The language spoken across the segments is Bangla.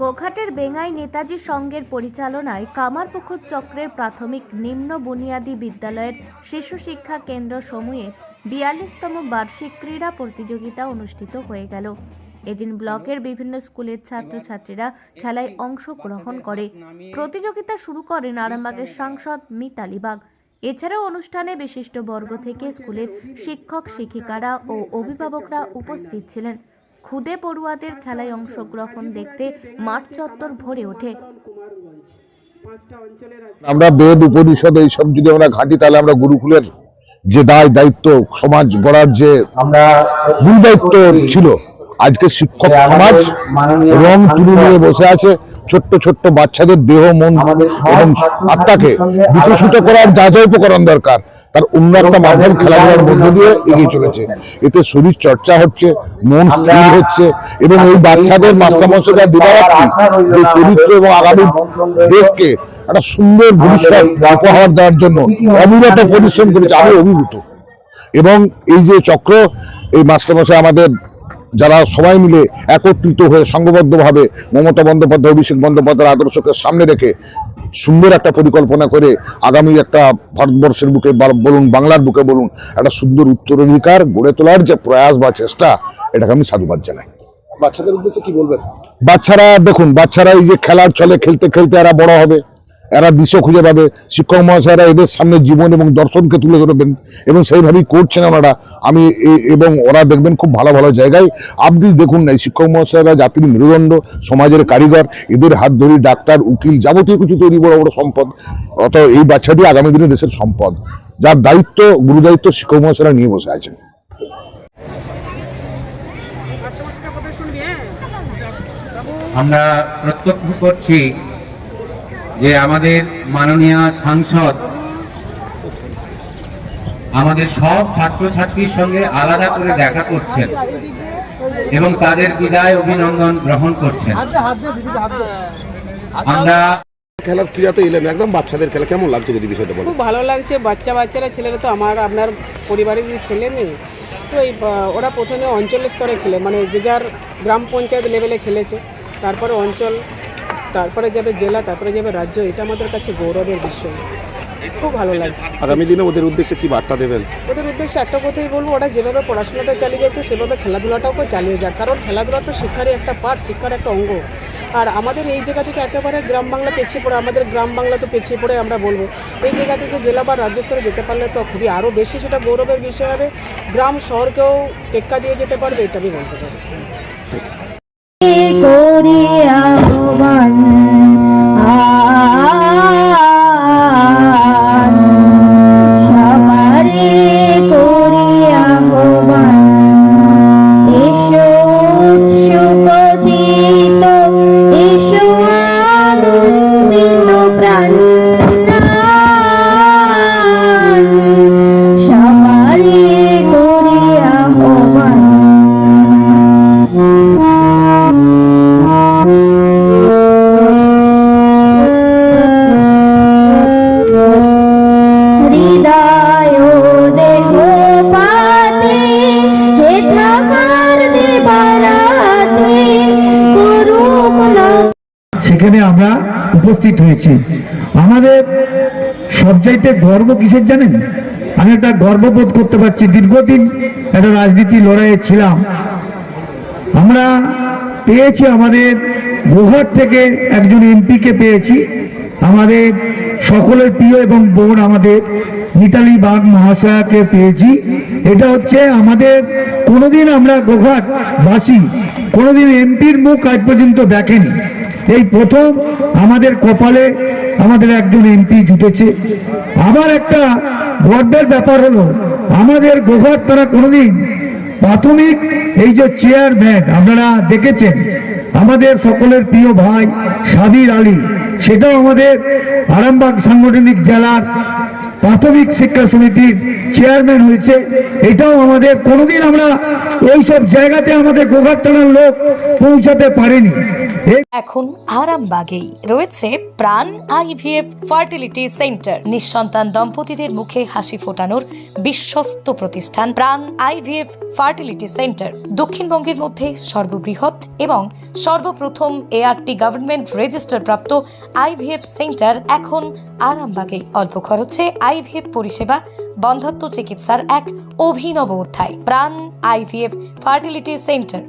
গোঘাটের বেঙ্গাই নেতাজি সংঘের পরিচালনায় কামারপুকুর চক্রের প্রাথমিক নিম্ন বুনিয়াদী বিদ্যালয়ের শিশু শিক্ষা কেন্দ্র সমূহে 42তম বার্ষিক ক্রীড়া প্রতিযোগিতা অনুষ্ঠিত হয়ে গেল। এদিন ব্লকের বিভিন্ন স্কুলের ছাত্রছাত্রীরা খেলায় অংশগ্রহণ করে। প্রতিযোগিতা শুরু করেন আরামবাগের সাংসদ মিতালি বাগ। এছাড়াও অনুষ্ঠানে বিশিষ্ট বর্গ থেকে স্কুলের শিক্ষক শিক্ষিকারা ও অভিভাবকরা উপস্থিত ছিলেন। খুদে পড়ুয়াদের খেলায় অংশগ্রহণ দেখতে মাঠ চত্বর ভরে ওঠে। আমরা বেদ উপনিষদ এইসব যদি আমরা ঘাঁটি তাহলে আমরা গুরুকুলের যে দায়িত্ব সমাজ গড়ার যে আমরা গুরু দায়িত্ব ছিল, আজকে শিক্ষক সমাজ রং তুলি নিয়ে বসে আছে। ছোট্ট ছোট্ট বাচ্চাদের দেহ মন এবং আত্মাকে বিকশিত করার যা যা উপকরণ দরকার তার অন্য একটা মাধ্যম খেলাধুলার মধ্য দিয়ে এগিয়ে চলেছে। এতে শরীর চর্চা হচ্ছে, মন স্থির হচ্ছে এবং এই বাচ্চাদের মাস্টারমশাইরা দিবারাত্রি যে চরিত্র এবং আগামী দেশকে একটা সুন্দর ভবিষ্যৎ উপহার দেওয়ার জন্য অবিরত পরিশ্রম করেছে। আমি অভিভূত। এবং এই যে চক্র, এই মাস্টারমশাই আমাদের যারা সবাই মিলে একত্রিত হয়ে সংঘবদ্ধভাবে মমতা বন্দ্যোপাধ্যায়, অভিষেক বন্দ্যোপাধ্যায়ের আদর্শকে সামনে রেখে সুন্দর একটা পরিকল্পনা করে আগামী একটা ভারতবর্ষের বুকে বলুন, বাংলার বুকে বলুন, একটা সুন্দর উত্তরাধিকার গড়ে তোলার যে প্রয়াস বা চেষ্টা, এটাকে আমি সাধুবাদ জানাই। বাচ্চাদের উদ্দেশ্যে কি বলবেন? বাচ্চারা দেখুন, বাচ্চারা এই যে খেলার চলে খেলতে খেলতে এরা বড় হবে, এরা দিশা খুঁজে পাবে। শিক্ষক মহাশয়রা এদের সামনে জীবন এবং দর্শনকে তুলে ধরবেন এবং সেইভাবেই করছেন ওনারা। আমি এবং ওরা দেখবেন খুব ভালো ভালো জায়গায়। আপনি দেখুন না, এই শিক্ষক মহাশয়রা জাতির মেরুদণ্ড, সমাজের কারিগর, এদের হাত ধরে ডাক্তার, উকিল, যাবতীয় কিছু তৈরি বড় বড় সম্পদ। অত এই বাচ্চাটি আগামী দিনে দেশের সম্পদ, যার দায়িত্ব, গুরু দায়িত্ব শিক্ষক মহাশয়রা নিয়ে বসে আছেন। আমরা প্রত্যক্ষ করছি যে আমাদের মাননীয় সাংসদ আমাদের সব ছাত্রছাত্রীর সঙ্গে আলাদা করে দেখা করছেন এবং তাদের বিদায় অভিনন্দন গ্রহণ করছেন। আমরা খেলার ক্রীড়াতে এলেন, একদম বাচ্চাদের খেলা কেমন লাগছে যদি বিষয়টা বলেন? খুব ভালো লাগছে। বাচ্চারা ছেলেরা তো আপনার পরিবারের ছেলে মেয়ে তো এই ওরা প্রথমে অঞ্চল স্তরে খেলে, মানে যে যার গ্রাম পঞ্চায়েত লেভেলে খেলেছে, তারপরে অঞ্চল, তারপরে যাবে জেলা, তারপরে যাবে রাজ্য। এটা আমাদের কাছে গৌরবের বিষয়। খুব ভালো লাগছে। আগামী দিনে ওদের উদ্দেশ্যে কি বার্তা দেবেন? ওদের উদ্দেশ্যে একটা কথাই বলবো, ওরা যেভাবে পড়াশোনাটা চালিয়ে যাচ্ছে সেভাবে খেলাধুলাটাও চালিয়ে যাক, কারণ খেলাধুলা তো শিক্ষারই একটা পার্ট, শিক্ষার একটা অঙ্গ। আর আমাদের এই জায়গা থেকে একেবারে গ্রাম বাংলা পেছিয়ে পড়ে, আমাদের গ্রাম বাংলা তো পেছিয়ে পড়ে আমরা বলবো, এই জায়গা থেকে জেলা বা রাজ্য স্তরে যেতে পারলে তো খুবই আরও বেশি সেটা গৌরবের বিষয় হবে। গ্রাম শহরকেও টেক্কা দিয়ে যেতে পারবে, এটা আমি বলতে পারি। সেখানে আমরা উপস্থিত হয়েছি। আমাদের সবচাইতে গর্ব কিসের জানেন? আমি একটা গর্ববোধ করতে পারছি, দীর্ঘদিন একটা রাজনীতি লড়াইয়ে ছিলাম। আমরা পেয়েছি আমাদের গোঘাট থেকে একজন এমপিকে পেয়েছি, আমাদের সকলের প্রিয় এবং বোন আমাদের মিতালি বাগ মহাশয়াকে পেয়েছি। এটা হচ্ছে আমাদের কোনোদিন আমরা গোঘাট বাসী কোনোদিন এমপির মুখ আজ পর্যন্ত দেখেনি। এই প্রথম আমাদের কপালে আমাদের একজন এমপি জুটেছে। আবার একটা গর্বের ব্যাপার হলো, আমাদের গোঘাট তারা কোনোদিন প্রাথমিক এই যে চেয়ারম্যান আপনারা দেখেছেন, আমাদের সকলের প্রিয় ভাই সাবির আলী, সেটাও আমাদের আরামবাগ সাংগঠনিক জেলার প্রাথমিক শিক্ষা সমিতির চেয়ারম্যান হয়েছে, এটাও আমাদের কোনোদিন আমরা ওইসব জায়গাতে আমাদের গোঘাট থানার লোক পৌঁছাতে পারেনি। এখন আরামবাগেই রয়েছে প্রাণ আইভিএফ ফার্টিলিটি সেন্টার। নিঃসন্তান দম্পতিদের মুখে হাসি ফোটানোর বিশ্বস্ত প্রতিষ্ঠান প্রাণ আইভিএফ ফার্টিলিটি সেন্টার দক্ষিণবঙ্গের মধ্যে সর্ববৃহৎ এবং সর্বপ্রথম এআরটি গভর্নমেন্ট রেজিস্টার প্রাপ্ত আইভিএফ সেন্টার এখন আরামবাগেই। অল্প খরচে আইভিএফ পরিষেবা, বন্ধ্যাত্ব চিকিৎসার এক অভিনব অধ্যায়। প্রাণ আইভিএফ ফার্টিলিটি সেন্টার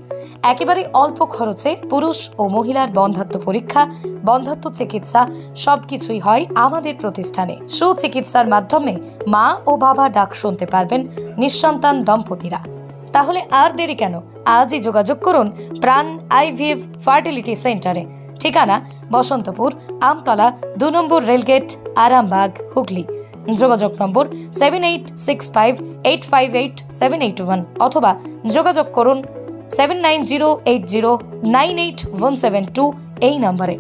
একেবারে অল্প খরচে পুরুষ ও মহিলার বন্ধ্যাত্ব পরীক্ষা, বন্ধ্যাত্ব চিকিৎসা সবকিছুই হয় আমাদের প্রতিষ্ঠানে। সুচিকিৎসার মাধ্যমে মা ও বাবা ডাক শুনতে পারবেন নিঃসন্তান দম্পতিরা। তাহলে আর দেরি কেন? আজই যোগাযোগ করুন প্রাণ আইভিএফ ফার্টিলিটি সেন্টারে। ঠিকানা বসন্তপুর, আমতলা, 2 নম্বর রেলগেট, আরামবাগ, হুগলি। যোগাযোগ নম্বর 7865858781 অথবা যোগাযোগ করুন 7908098172 এই নম্বরে।